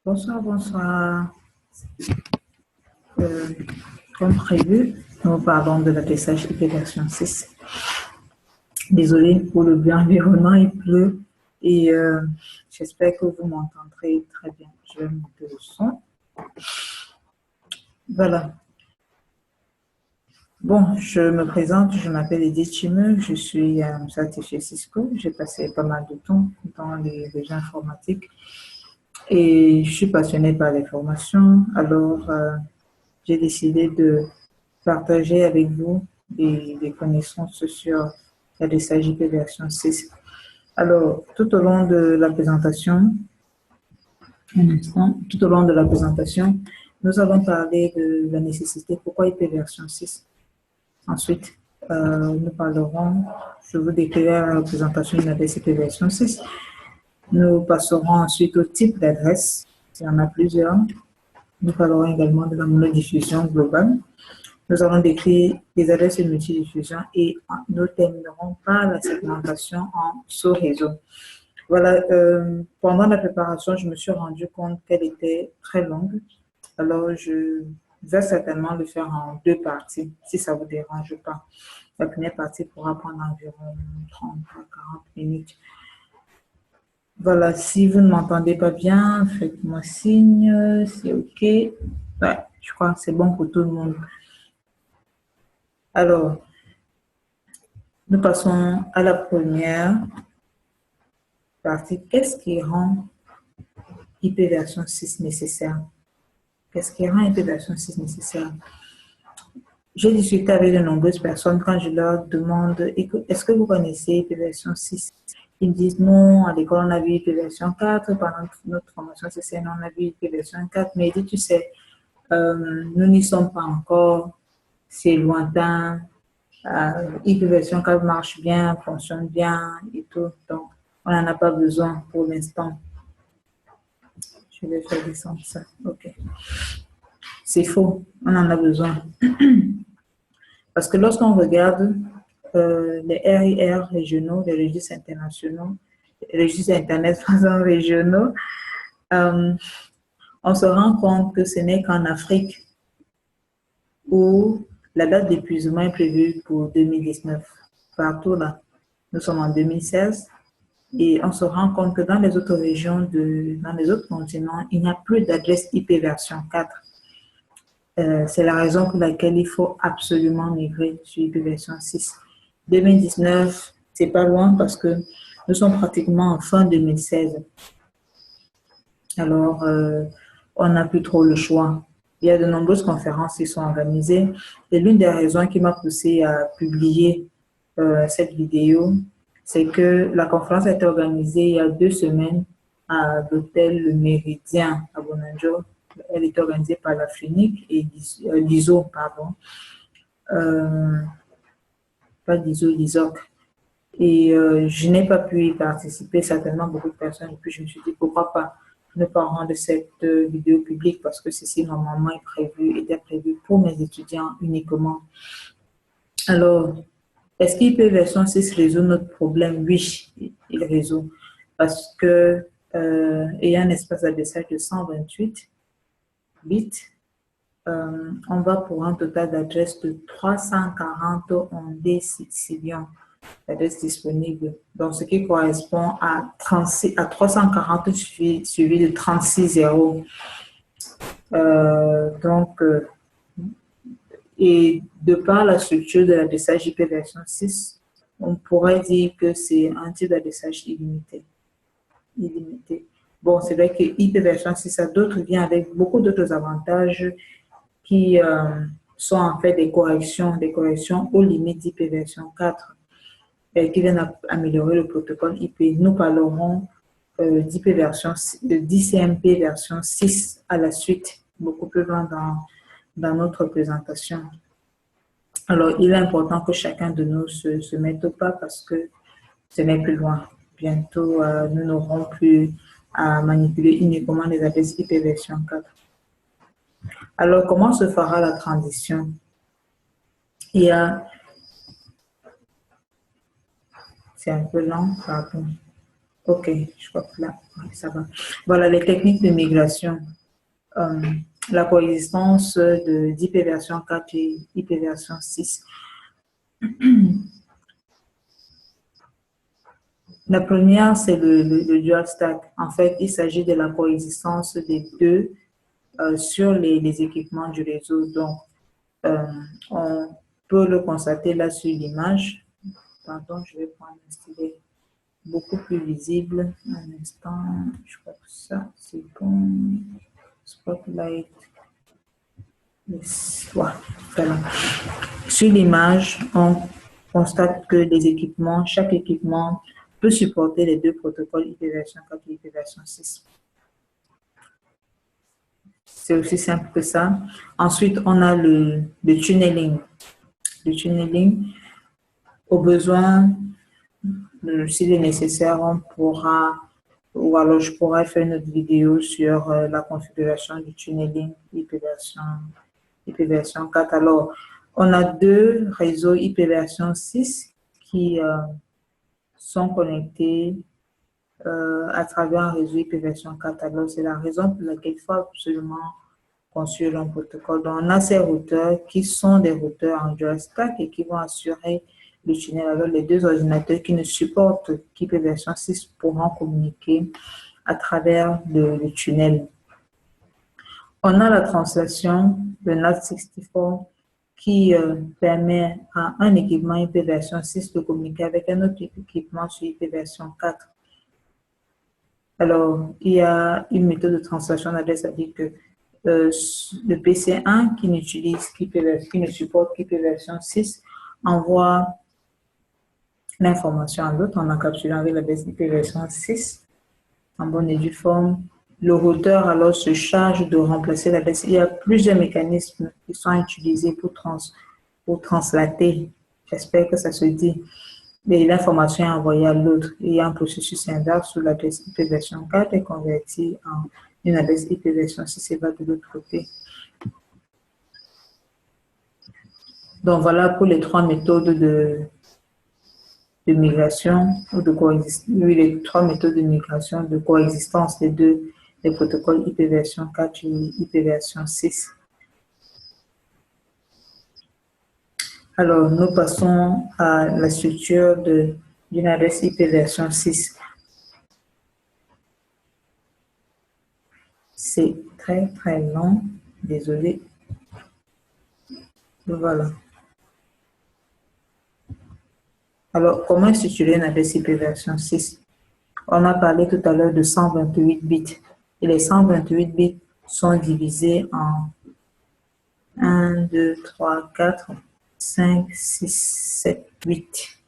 Bonsoir, bonsoir. Euh, Comme prévu, nous parlons de l'atterrissage IP version 6. Désolée pour le bruit environnement, il pleut et j'espère que vous m'entendrez très bien. Je vais monter le son. Voilà. Bon, je me présente, je m'appelle Edith Chimeux, je suis certifiée Cisco. J'ai passé pas mal de temps dans les réseaux informatiques et je suis passionnée par les formations. Alors, j'ai décidé de partager avec vous des connaissances sur la DSAJP version 6. Alors, tout au long de la présentation, tout au long de la présentation, nous allons parler de la nécessité, pourquoi IP version 6. Ensuite, nous parlerons, je vous décrirai la présentation d'une adresse IP version 6. Nous passerons ensuite au type d'adresse, il y en a plusieurs. Nous parlerons également de la monodiffusion globale. Nous allons décrire les adresses multidiffusion et nous terminerons par la segmentation en sous-réseau. Voilà, pendant la préparation, je me suis rendu compte qu'elle était très longue. Alors, je vais certainement le faire en deux parties, si ça ne vous dérange pas. La première partie pourra prendre environ 30 à 40 minutes. Voilà, si vous ne m'entendez pas bien, faites-moi signe, c'est OK. Ouais, je crois que c'est bon pour tout le monde. Alors, nous passons à la première partie. Qu'est-ce qui rend IP version 6 nécessaire? Qu'est-ce qui rend IP version 6 nécessaire? J'ai discuté avec de nombreuses personnes quand je leur demande est-ce que vous connaissez IP version 6? Ils me disent non, à l'école on a vu IP version 4, pendant notre formation CCN on a vu IP version 4, mais dit, tu sais, nous n'y sommes pas encore, c'est lointain. IP version 4 marche bien, fonctionne bien et tout, donc on n'en a pas besoin pour l'instant. Je vais faire descendre ça. OK. C'est faux, on en a besoin. Parce que lorsqu'on regarde les RIR régionaux, les registres internationaux, les registres Internet régionaux, on se rend compte que ce n'est qu'en Afrique où la date d'épuisement est prévue pour 2019. Partout là, nous sommes en 2016 et on se rend compte que dans les autres régions, dans les autres continents, il n'y a plus d'adresse IP version 4. C'est la raison pour laquelle il faut absolument migrer sur IP version 6. 2019, c'est pas loin parce que nous sommes pratiquement en fin 2016. Alors, on n'a plus trop le choix. Il y a de nombreuses conférences qui sont organisées et l'une des raisons qui m'a poussée à publier cette vidéo, c'est que la conférence a été organisée il y a 2 semaines à l'hôtel Le Méridien à Bonanjo. Elle est organisée par la FUNIC et l'ISO, pardon. Pas l'ISO, l'ISOC. Et je n'ai pas pu y participer, certainement beaucoup de personnes. Et puis je me suis dit, pourquoi pas ne pas rendre cette vidéo publique parce que ceci, normalement, était prévu pour mes étudiants uniquement. Alors, est-ce qu'IP version 6 résout notre problème? Oui, il résout. Parce que, ayant un espace d'adressage de 128 bits, on va pour un total d'adresses de 340 ondées Sicilion d'adresses disponibles. Donc, ce qui correspond à 340 suivi de 36 zéros. Et de par la structure de l'adressage IP version 6, on pourrait dire que c'est un type d'adressage illimité. Bon, c'est vrai que IP version 6 a vient avec beaucoup d'autres avantages qui sont en fait des corrections aux limites d'IP version 4 qui viennent améliorer le protocole IP. Nous parlerons d'ICMP version 6 à la suite, beaucoup plus loin dans notre présentation. Alors, il est important que chacun de nous se mette au pas parce que ce n'est plus loin. Bientôt, nous n'aurons plus à manipuler uniquement les adresses IP version 4. Alors, comment se fera la transition? C'est un peu lent, pardon. Ok, je crois que là, ouais, ça va. Voilà les techniques de migration. La coexistence d'IP version 4 et IP version 6. La première, c'est le dual stack. En fait, il s'agit de la coexistence des deux sur les équipements du réseau. Donc, on peut le constater là sur l'image. Pardon, je vais prendre un stylet beaucoup plus visible. Un instant, je crois que ça, c'est bon. Spotlight. Yes. Voilà. Sur l'image, on constate que les équipements, chaque équipement peut supporter les deux protocoles IP version 4 et IP version 6. C'est aussi simple que ça. Ensuite, on a le tunneling. Le tunneling, au besoin, s'il est nécessaire, on pourra, ou alors je pourrais faire une autre vidéo sur la configuration du tunneling IP version 4. Alors, on a deux réseaux IP version 6 qui sont connectés à travers un réseau IP version 4. Alors, c'est la raison pour laquelle il faut absolument construire un protocole. Donc, on a ces routeurs qui sont des routeurs en dual stack et qui vont assurer le tunnel. Alors, les deux ordinateurs qui ne supportent qu'IP version 6 pourront communiquer à travers le tunnel. On a la translation, le NAT64, qui permet à un équipement IP version 6 de communiquer avec un autre équipement sur IP version 4. Alors, il y a une méthode de translation d'adresse, c'est-à-dire que le PC1 qui ne supporte qu'IP version 6 envoie l'information à l'autre en encapsulant avec l'adresse IP version 6 en bonne et due forme. Le routeur alors se charge de remplacer l'adresse. Il y a plusieurs mécanismes qui sont utilisés pour translater. J'espère que ça se dit. Et l'information est envoyée à l'autre. Il y a un processus inverse où l'adresse IP version 4 est convertie en une adresse IP version 6 et va de l'autre côté. Donc voilà pour les trois méthodes de migration ou de coexistence. Les trois méthodes de migration de coexistence des deux les protocoles IP version 4 et IP version 6. Alors, nous passons à la structure d'une adresse IP version 6. C'est très, très long. Désolé. Voilà. Alors, comment structurer une adresse IP version 6? On a parlé tout à l'heure de 128 bits. Et les 128 bits sont divisés en 1, 2, 3, 4, 5, 6, 7, 8.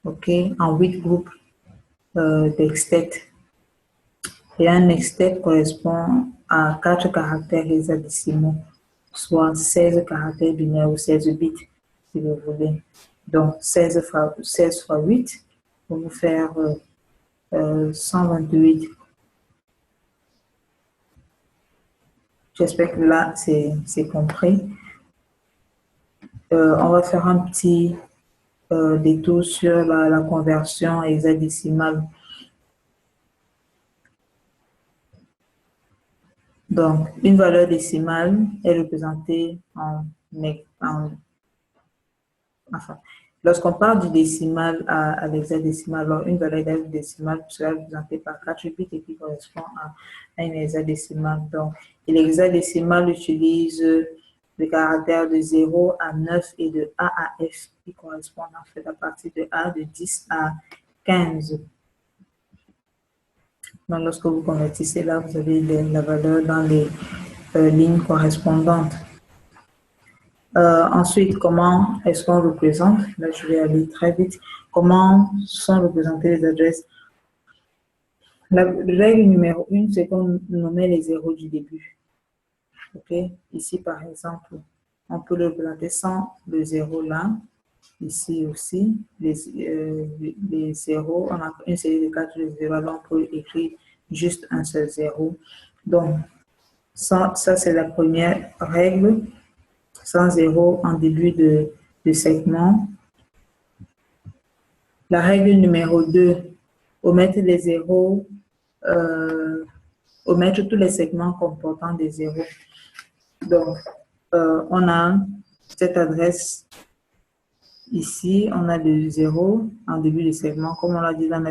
OK, en 8 groupes d'extet. Et un extet correspond à 4 caractères hexadécimaux, soit 16 caractères binaires ou 16 bits, si vous voulez. Donc, 16 fois 8 pour vous faire 128. J'espère que là, c'est compris. On va faire un petit détour sur la conversion hexadécimale. Donc, une valeur décimale est représentée enfin, lorsqu'on parle du décimal à l'hexadécimal, alors une valeur décimale sera représentée par 4 bits et qui correspond à une hexadécimale. Donc, l'hexadécimal utilise les caractères de 0 à 9 et de A à F qui correspondent en fait à partir de A de 10 à 15. Donc, lorsque vous convertissez là, vous avez la valeur dans les lignes correspondantes. Ensuite, comment est-ce qu'on représente? Là, je vais aller très vite. Comment sont représentées les adresses? La règle numéro 1, c'est qu'on nomme les zéros du début. OK? Ici, par exemple, on peut le représenter sans le zéro là. Ici aussi, les zéros, on a une série de 4 zéros, alors on peut écrire juste un seul zéro. Donc, ça c'est la première règle. Sans zéro en début de segment. La règle numéro 2, omettre les zéros, omettre tous les segments comportant des zéros. Donc, on a cette adresse ici, on a le 0 en début de segment, comme on l'a dit dans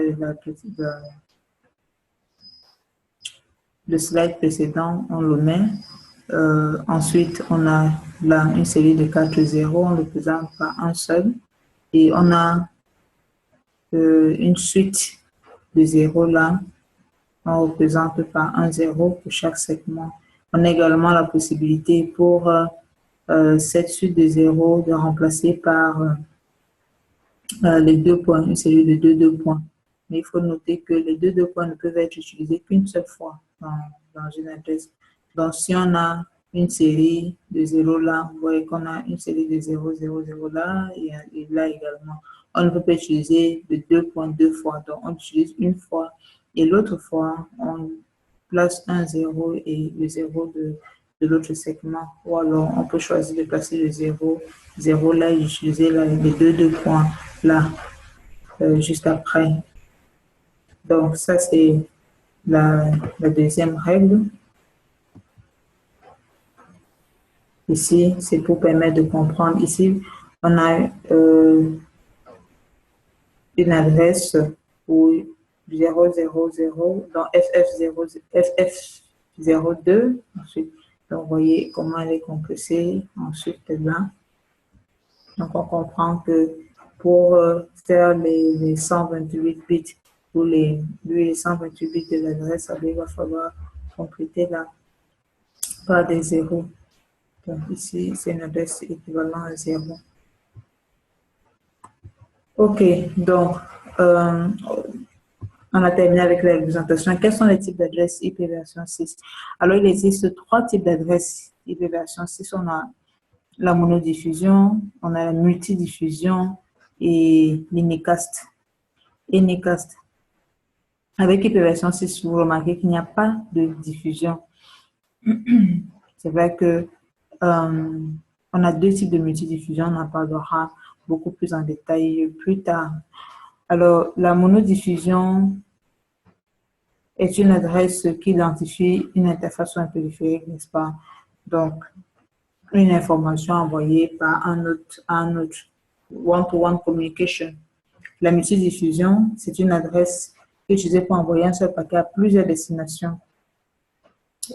le slide précédent, on le met. Ensuite, on a là une série de 4 zéros, on le présente par un seul. Et on a une suite de zéros là, on représente par un zéro pour chaque segment. On a également la possibilité pour cette suite de zéros de remplacer par les 2 points, une série de 2 points. Mais il faut noter que les 2 points ne peuvent être utilisés qu'une seule fois dans une adresse. Donc, si on a une série de 0 là, vous voyez qu'on a une série de 0, 0, 0 là et là également. On ne peut pas utiliser les 2 points 2 fois. Donc, on utilise une fois et l'autre fois, on place un 0 et le 0 de l'autre segment. Ou alors, on peut choisir de placer le 0, 0 là et utiliser là, les 2 points là, juste après. Donc, ça, c'est la deuxième règle. Ici, c'est pour permettre de comprendre. Ici, on a une adresse où 0, 0, 0, dans FF0, FF02. Ensuite, donc, vous voyez comment elle est compressée. Ensuite, là. Donc, on comprend que pour faire les 128 bits ou les 128 bits de l'adresse, il va falloir compléter là par des zéros. Donc, ici, c'est une adresse équivalent à 0. OK, donc, on a terminé avec la représentation. Quels sont les types d'adresses IP version 6? Alors, il existe 3 types d'adresses IP version 6. On a la monodiffusion, on a la multidiffusion et l'unicast. Unicast. Avec IP version 6, vous remarquez qu'il n'y a pas de diffusion. C'est vrai que on a 2 types de multidiffusion, on en parlera beaucoup plus en détail plus tard. Alors, la monodiffusion est une adresse qui identifie une interface ou un périphérique, n'est-ce pas? Donc, une information envoyée par un autre, one-to-one communication. La multidiffusion, c'est une adresse utilisée pour envoyer un seul paquet à plusieurs destinations.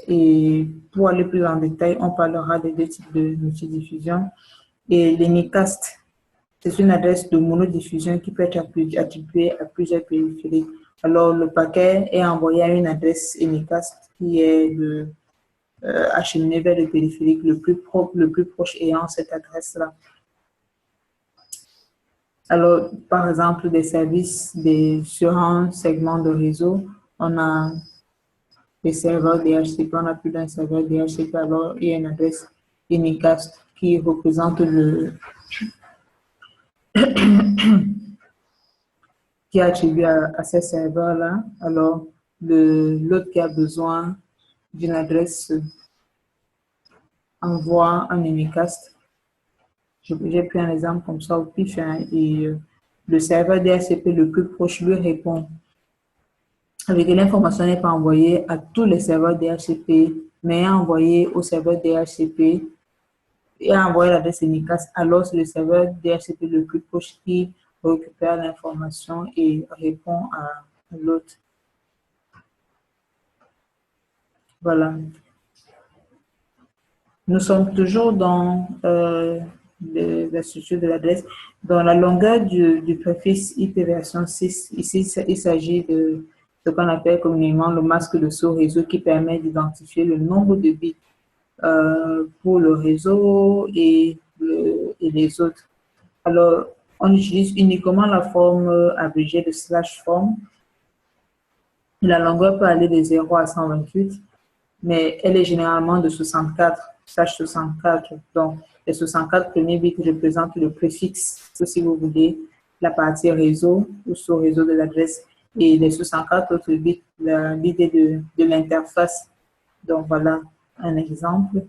Et pour aller plus en détail, on parlera des 2 types de multidiffusion. Et l'unicast, c'est une adresse de monodiffusion qui peut être attribuée à plusieurs périphériques. Alors, le paquet est envoyé à une adresse unicast qui est acheminé vers le périphérique le plus proche ayant cette adresse-là. Alors, par exemple, des services sur un segment de réseau, on a des serveurs DHCP, on a plus d'un serveur DHCP, alors il y a une adresse unicast qui représente qui est attribué à ces serveurs-là. Alors, l'autre qui a besoin d'une adresse envoie un unicast. J'ai pris un exemple comme ça au pif, hein, et le serveur DHCP le plus proche lui répond. Avec l'information n'est pas envoyée à tous les serveurs DHCP, mais est envoyée au serveur DHCP et a envoyé l'adresse unicast. Alors, c'est le serveur DHCP le plus proche qui récupère l'information et répond à l'autre. Voilà. Nous sommes toujours dans la structure de l'adresse. Dans la longueur du préfixe IP version 6, ici, il s'agit de ce qu'on appelle communément le masque de saut réseau qui permet d'identifier le nombre de bits pour le réseau et les autres. Alors, on utilise uniquement la forme abrégée de /form. La longueur peut aller de 0 à 128, mais elle est généralement de 64, /64. Donc, les 64 premiers bits représentent le préfixe, si vous voulez, la partie réseau ou sous-réseau de l'adresse, et les 64 autres bits, l'idée de l'interface. Donc, voilà un exemple.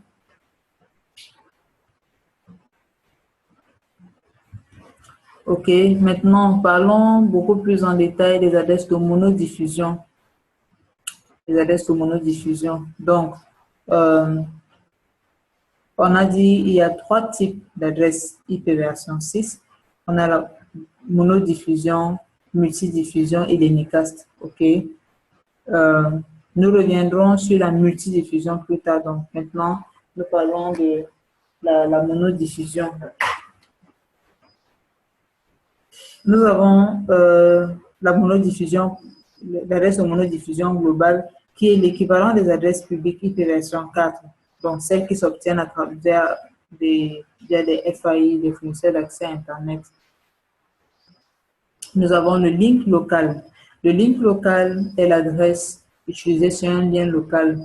OK, maintenant parlons beaucoup plus en détail des adresses de monodiffusion. Les adresses de monodiffusion. Donc, on a dit il y a 3 types d'adresses IP version 6. On a la monodiffusion, multidiffusion et les micastes. OK. Nous reviendrons sur la multidiffusion plus tard. Donc, maintenant, nous parlons de la monodiffusion. Nous avons la monodiffusion, l'adresse de monodiffusion globale qui est l'équivalent des adresses publiques IP version 4. Donc, celles qui s'obtiennent à travers via des FAI, des fournisseurs d'accès à Internet. Nous avons le link local. Le link local est l'adresse utilisée sur un lien local.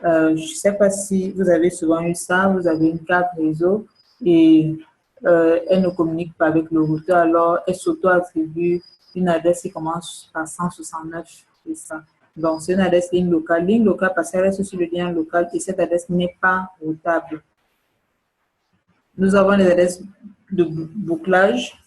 Je ne sais pas si vous avez souvent eu ça, vous avez une carte réseau et elle ne communique pas avec le routeur, alors elle s'auto-attribue une adresse qui commence par 169, c'est ça. Donc, c'est une adresse ligne locale. Ligne locale parce qu'elle reste sur le lien local et cette adresse n'est pas routable. Nous avons les adresses de bouclage.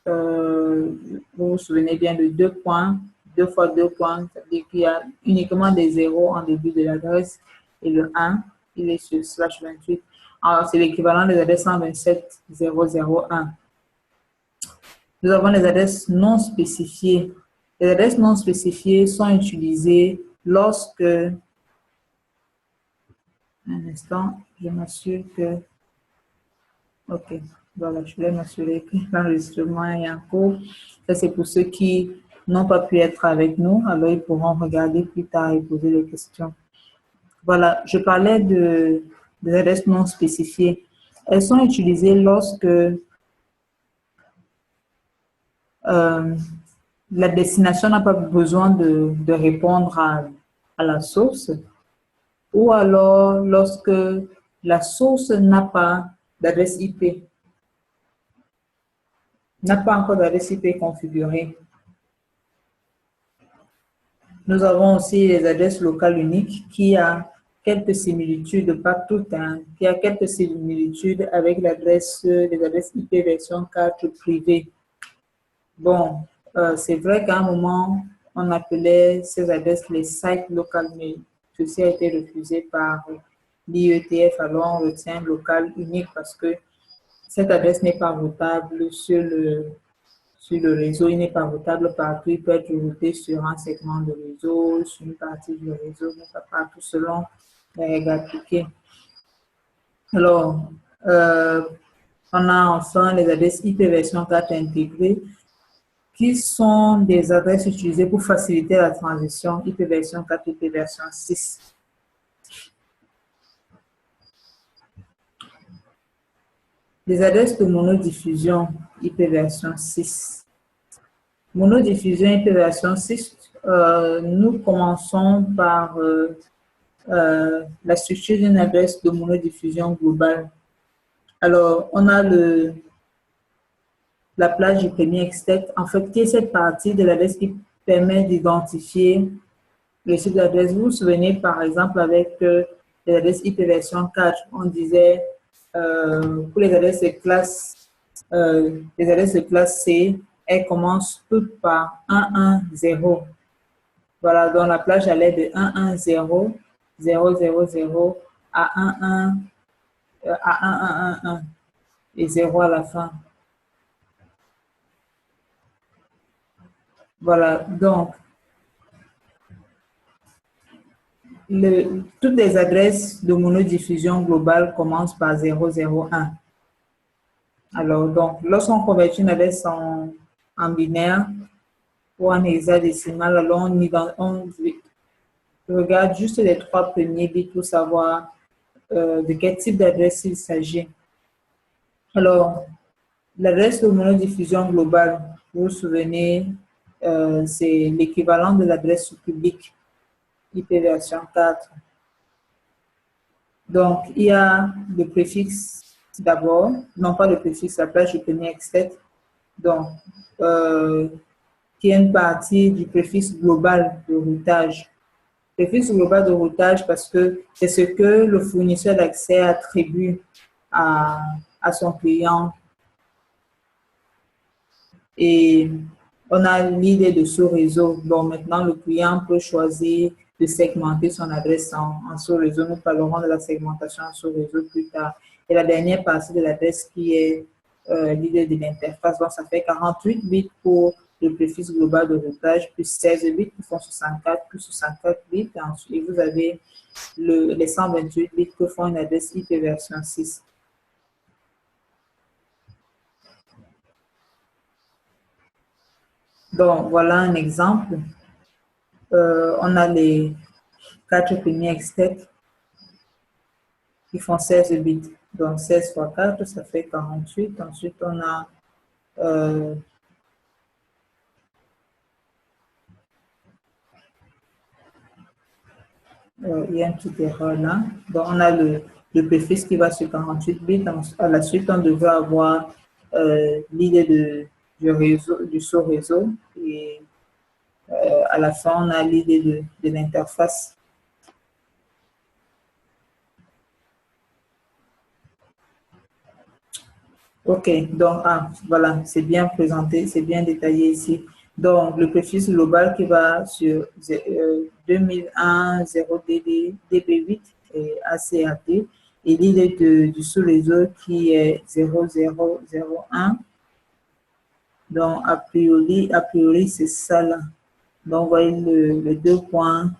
Vous vous souvenez bien de 2 points, 2 fois 2 points, c'est-à-dire qu'il y a uniquement des zéros en début de l'adresse et le 1, il est sur /28. Alors, c'est l'équivalent des adresses 127.0.0.1. Nous avons les adresses non spécifiées. Les adresses non spécifiées sont utilisées lorsque, un instant, je m'assure que, ok, voilà, je vais m'assurer que l'enregistrement est en cours. Ça, c'est pour ceux qui n'ont pas pu être avec nous, alors ils pourront regarder plus tard et poser des questions. Voilà, je parlais des adresses non spécifiées. Elles sont utilisées lorsque la destination n'a pas besoin de répondre à la source, ou alors lorsque la source n'a pas d'adresse IP, n'a pas encore d'adresse IP configurée. Nous avons aussi les adresses locales uniques qui a quelques similitudes, pas toutes, hein, qui a quelques similitudes avec les adresses IP version 4 privées. Bon, c'est vrai qu'à un moment, on appelait ces adresses les sites local, mais ceci a été refusé par l'IETF, alors on retient local unique parce que cette adresse n'est pas routable sur le réseau, il n'est pas routable partout, il peut être routé sur un segment de réseau, sur une partie du réseau, mais pas partout selon les règles appliquées. Alors, on a enfin les adresses IP version 4 intégrées, qui sont des adresses utilisées pour faciliter la transition IP version 4 IP version 6. Les adresses de monodiffusion IP version 6. Monodiffusion IP version 6, nous commençons par la structure d'une adresse de monodiffusion globale. Alors, on a la plage du premier extrait, en fait, qui est cette partie de l'adresse qui permet d'identifier le type d'adresse. Vous vous souvenez, par exemple, avec les adresses IP version 4, on disait pour les adresses de classe C, elles commencent toutes par 110. Voilà, donc la plage allait de 110, 000 à 1111 et 0 à la fin. Voilà, donc toutes les adresses de monodiffusion globale commencent par 001. Alors, donc, lorsqu'on convertit une adresse en binaire ou en hexadécimal, alors on regarde juste les 3 premiers bits pour savoir de quel type d'adresse il s'agit. Alors, l'adresse de monodiffusion globale, vous vous souvenez, c'est l'équivalent de l'adresse publique IP version 4. Donc, il y a le préfixe d'abord, non pas le préfixe, la plage du premier extrait, donc, qui est une partie du préfixe global de routage. Préfixe global de routage parce que c'est ce que le fournisseur d'accès attribue à son client. Et on a l'idée de sous-réseau. Donc maintenant, le client peut choisir de segmenter son adresse en sous-réseau. Nous parlerons de la segmentation en sous-réseau plus tard. Et la dernière partie de l'adresse qui est l'idée de l'interface. Donc ça fait 48 bits pour le préfixe global de routage, plus 16 bits qui font 64, plus 64 bits. Et ensuite, vous avez les 128 bits que font une adresse IP version 6. Donc, voilà un exemple. On a les 4 premiers extraits qui font 16 bits. Donc, 16 fois 4, ça fait 48. Ensuite, on a il y a une petite erreur là. Donc, on a le préfixe qui va sur 48 bits. À la suite, on devrait avoir l'idée du réseau, du sous-réseau. Et à la fin, on a l'idée de l'interface. OK, donc, voilà, c'est bien présenté, c'est bien détaillé ici. Donc, le préfixe global qui va sur 2001 0DD, DB8 et ACAT, et l'idée du sous-réseau qui est 0001. Donc, a priori c'est ça là. Donc, vous voyez le 2 points.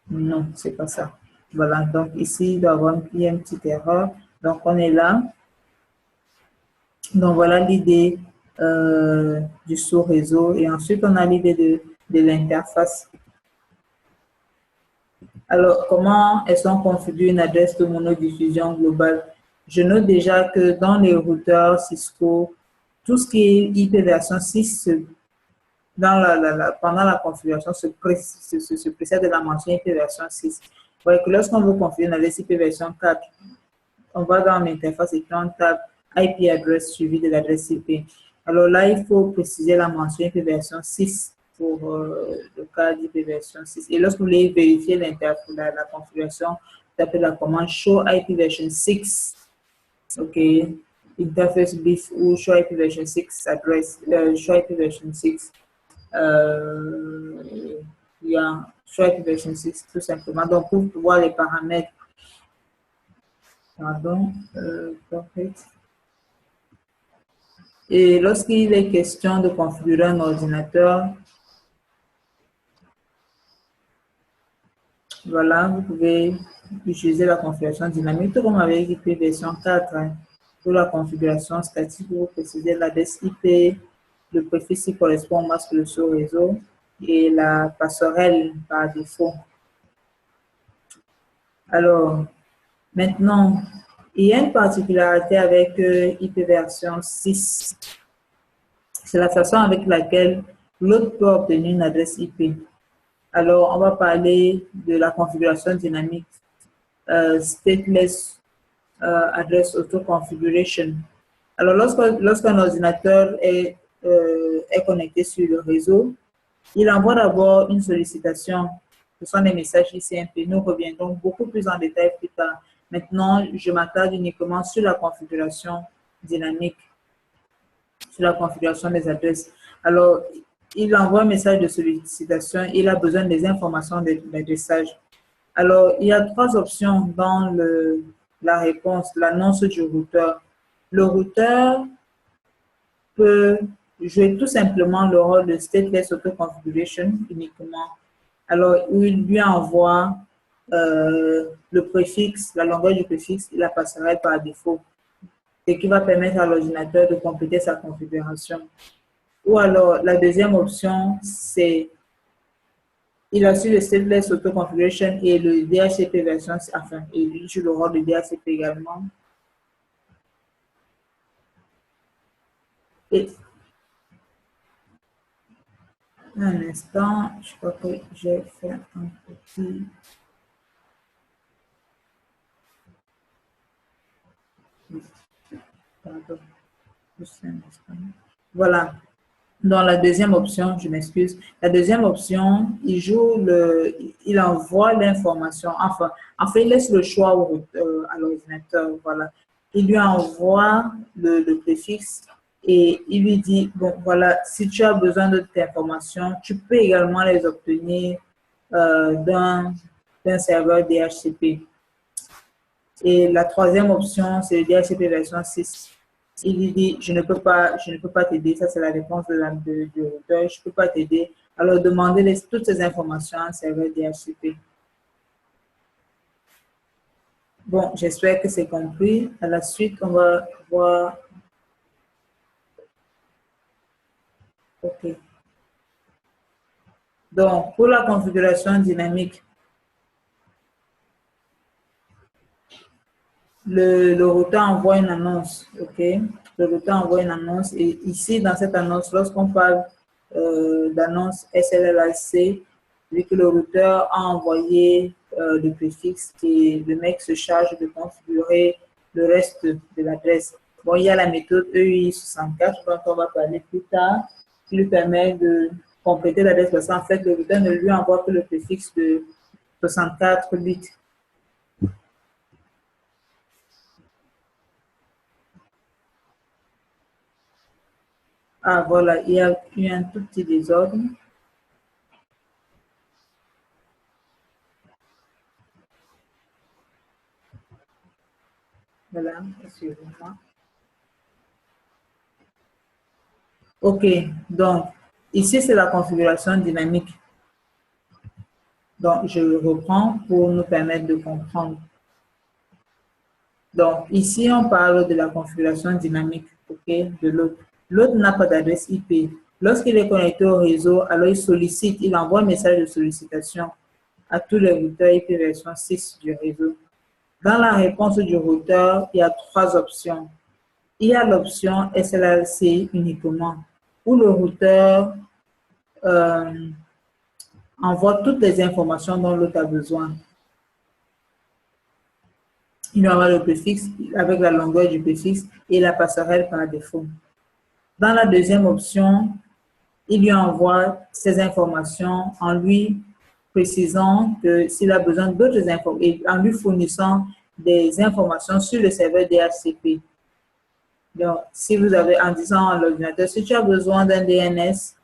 Non, c'est pas ça. Voilà, donc ici, il doit y avoir une petite erreur. Donc, on est là. Donc, voilà l'idée du sous-réseau. Et ensuite, on a l'idée de l'interface. Alors, comment est-ce qu'on configure une adresse de monodiffusion globale? Je note déjà que dans les routeurs Cisco, tout ce qui est IP version 6, pendant la configuration, se précède de la mention IP version 6. Vous voyez que lorsqu'on veut configurer une adresse IP version 4, on va dans l'interface et puis on tape IP address suivi de l'adresse IP. Alors là, il faut préciser la mention IP version 6 pour le cas d'IP version 6. Et lorsque vous voulez vérifier la configuration, vous tapez la commande show IP version 6. OK. Interface brief ou show IP version 6 address, show IP version 6. Il y a show IP version 6 tout simplement. Donc, pour voir les paramètres, pardon, perfect. Et lorsqu'il est question de configurer un ordinateur, voilà, vous pouvez utiliser la configuration dynamique, tout comme avec IP version 4. Pour la configuration statique, vous précisez l'adresse IP, le préfixe qui correspond au masque de sous-réseau et la passerelle par défaut. Alors, maintenant, il y a une particularité avec IP version 6. C'est la façon avec laquelle l'autre peut obtenir une adresse IP. Alors, on va parler de la configuration dynamique, stateless address auto-configuration. Alors, lorsqu'un ordinateur est connecté sur le réseau, il envoie d'abord une sollicitation. Ce sont des messages ICMP. Nous reviendrons beaucoup plus en détail plus tard. Maintenant, je m'attarde uniquement sur la configuration dynamique, sur la configuration des adresses. Alors, il envoie un message de sollicitation, il a besoin des informations d'adressage. Alors, il y a 3 options dans la réponse, l'annonce du routeur. Le routeur peut jouer tout simplement le rôle de stateless auto-configuration uniquement. Alors, il lui envoie le préfixe, la longueur du préfixe et la passerelle par défaut, ce qui va permettre à l'ordinateur de compléter sa configuration. Ou alors, la deuxième option, c'est il assure le stateless auto-configuration et le DHCP version, enfin, il joue le rôle de DHCP également. Et un instant, je crois que j'ai fait un petit... Pardon, juste un instant. Voilà. Dans la deuxième option, je m'excuse, la deuxième option, il envoie l'information, enfin, il laisse le choix à l'ordinateur, voilà. Il lui envoie le préfixe et il lui dit, bon, voilà, si tu as besoin d'autres informations, tu peux également les obtenir d'un serveur DHCP. Et la troisième option, c'est le DHCP version 6. Il lui dit, je ne peux pas t'aider. Ça, c'est la réponse du routeur. Je ne peux pas t'aider. Alors, demandez toutes ces informations à un serveur DHCP. Bon, j'espère que c'est compris. À la suite, on va voir. OK. Donc, pour la configuration dynamique, le routeur envoie une annonce, OK? Le routeur envoie une annonce et ici, dans cette annonce, lorsqu'on parle d'annonce SLLAC, vu que le routeur a envoyé le préfixe et le mec se charge de configurer le reste de l'adresse. Bon, il y a la méthode EUI64 dont on va parler plus tard, qui lui permet de compléter l'adresse parce qu'en fait, le routeur ne lui envoie que le préfixe de 64 bits. Ah, voilà, il y a eu un tout petit désordre. Voilà, excusez-moi. OK, donc, ici, c'est la configuration dynamique. Donc, je reprends pour nous permettre de comprendre. Donc, ici, on parle de la configuration dynamique, OK, de l'autre. L'autre n'a pas d'adresse IP. Lorsqu'il est connecté au réseau, alors il sollicite, il envoie un message de sollicitation à tous les routeurs IP version 6 du réseau. Dans la réponse du routeur, il y a trois options. Il y a l'option SLLC uniquement, où le routeur envoie toutes les informations dont l'autre a besoin. Il envoie le préfixe avec la longueur du préfixe et la passerelle par défaut. Dans la deuxième option, il lui envoie ces informations en lui précisant que s'il a besoin d'autres informations et en lui fournissant des informations sur le serveur DHCP. Donc, si vous avez, en disant à l'ordinateur, si tu as besoin d'un DNS,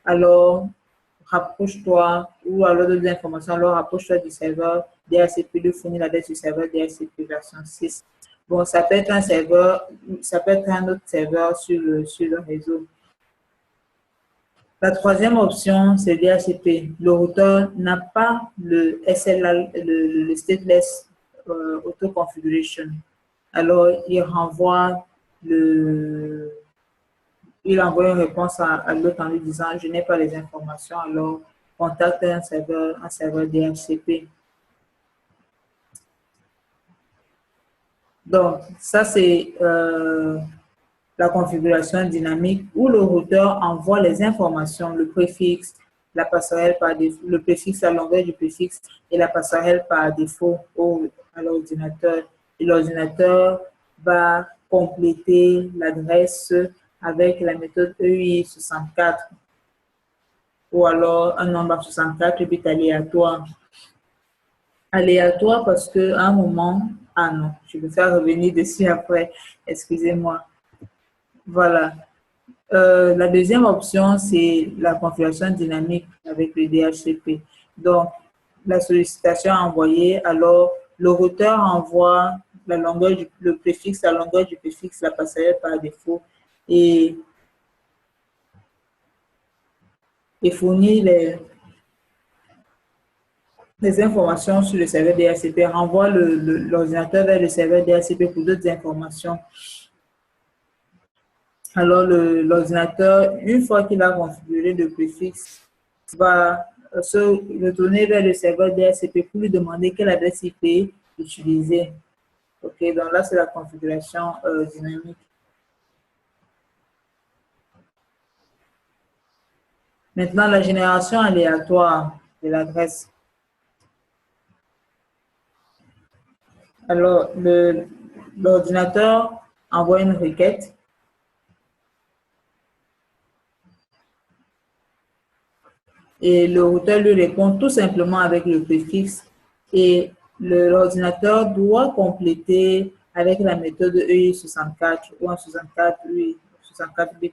alors rapproche-toi, ou alors d'autres informations, alors rapproche-toi du serveur DHCP, lui fournir l'adresse du serveur DHCP version 6. Bon, ça peut être un serveur, ça peut être un autre serveur sur le réseau. La troisième option, c'est le DHCP. Le routeur n'a pas le SLA, le Stateless Auto Configuration. Alors, il renvoie il envoie une réponse à l'autre en lui disant « Je n'ai pas les informations, alors contacte un serveur DHCP. » Donc, ça, c'est la configuration dynamique où le routeur envoie les informations, le préfixe, la passerelle par défaut, le préfixe, la longueur du préfixe et la passerelle par défaut à l'ordinateur. Et l'ordinateur va compléter l'adresse avec la méthode EUI64 ou alors un nombre 64 bits aléatoire. Aléatoire parce qu'à un moment, ah non, je vais faire revenir dessus après, excusez-moi. Voilà. La deuxième option, c'est la configuration dynamique avec le DHCP. Donc, la sollicitation envoyée, alors le routeur envoie la longueur le préfixe, la longueur du préfixe, la passerelle par défaut et fournit les informations sur le serveur DHCP, renvoie l'ordinateur vers le serveur DHCP pour d'autres informations. Alors, l'ordinateur, une fois qu'il a configuré le préfixe, va se retourner vers le serveur DHCP pour lui demander quelle adresse IP utiliser. OK, donc là, c'est la configuration dynamique. Maintenant, la génération aléatoire de l'adresse. Alors, l'ordinateur envoie une requête. Et le routeur lui répond tout simplement avec le préfixe et l'ordinateur doit compléter avec la méthode EI64 ou en 64, 64 bits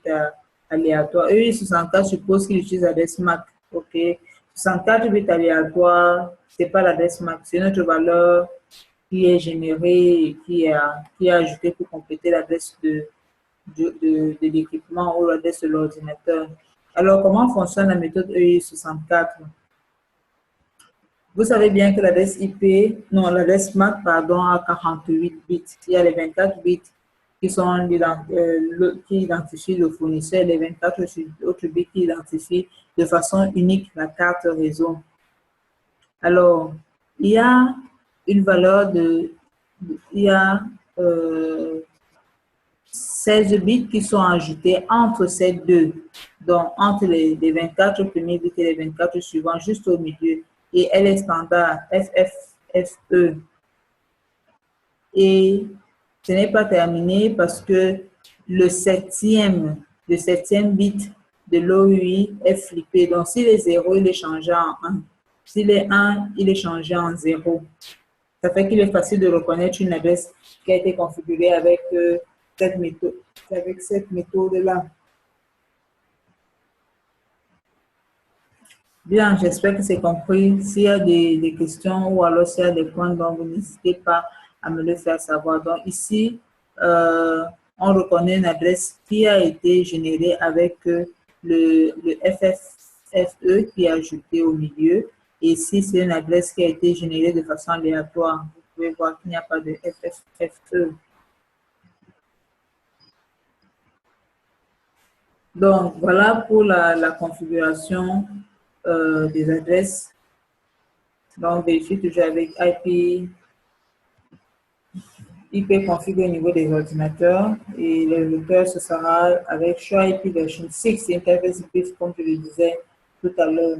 aléatoires. EI64 suppose qu'il utilise l'adresse MAC. OK. 64 bits aléatoires, ce n'est pas l'adresse MAC, c'est notre valeur qui est générée et qui est ajoutée pour compléter l'adresse de l'équipement ou l'adresse de l'ordinateur. Alors, comment fonctionne la méthode EI64? Vous savez bien que l'adresse IP, non, l'adresse MAC, pardon, a 48 bits. Il y a les 24 bits qui sont qui identifient le fournisseur, les 24 autres bits qui identifient de façon unique la carte réseau. Alors, il y a une valeur il y a 16 bits qui sont ajoutés entre ces deux, donc entre les 24 premiers bits et les 24 suivants, juste au milieu. Et elle est standard FFFE. Et ce n'est pas terminé parce que le septième bit de l'OUI est flippé. Donc, s'il est 0, il est changé en 1. S'il est 1, il est changé en 0. Ça fait qu'il est facile de reconnaître une adresse qui a été configurée avec cette méthode-là. Bien, j'espère que c'est compris. S'il y a des questions ou alors s'il y a des points, donc vous n'hésitez pas à me le faire savoir. Donc ici, on reconnaît une adresse qui a été générée avec le FFFE qui est ajouté au milieu. Et ici, c'est une adresse qui a été générée de façon aléatoire. Vous pouvez voir qu'il n'y a pas de FFFE. Donc, voilà pour la configuration des adresses. Donc, vérifiez toujours avec IP config au niveau des ordinateurs et le routeur, ce sera avec Show IP version 6 interface IP, comme je le disais tout à l'heure.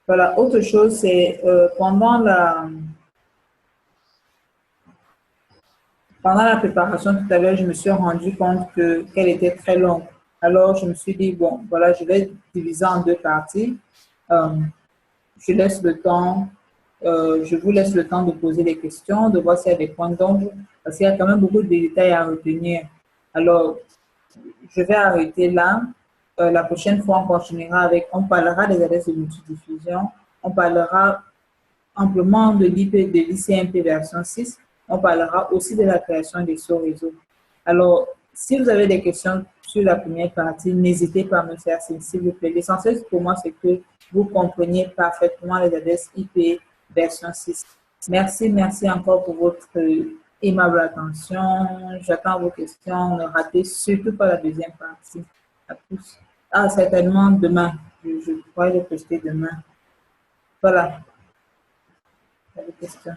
Voilà, autre chose, c'est pendant la préparation tout à l'heure, je me suis rendu compte qu'elle était très longue. Alors, je me suis dit, bon, voilà, je vais diviser en deux parties. Je laisse le temps, je vous laisse le temps de poser des questions, de voir s'il y a des points d'ombre, parce qu'il y a quand même beaucoup de détails à retenir. Alors, je vais arrêter là. La prochaine fois, on continuera avec, on parlera des adresses de multidiffusion, on parlera amplement de l'ICMP version 6, on parlera aussi de la création des sous-réseaux. Alors, si vous avez des questions sur la première partie, n'hésitez pas à me faire signe, s'il vous plaît. L'essentiel pour moi, c'est que vous compreniez parfaitement les adresses IP version 6. Merci encore pour votre aimable attention. J'attends vos questions. Ne ratez surtout pas la deuxième partie. À plus. Ah, certainement demain. Je pourrais le poster demain. Voilà. Pas de questions.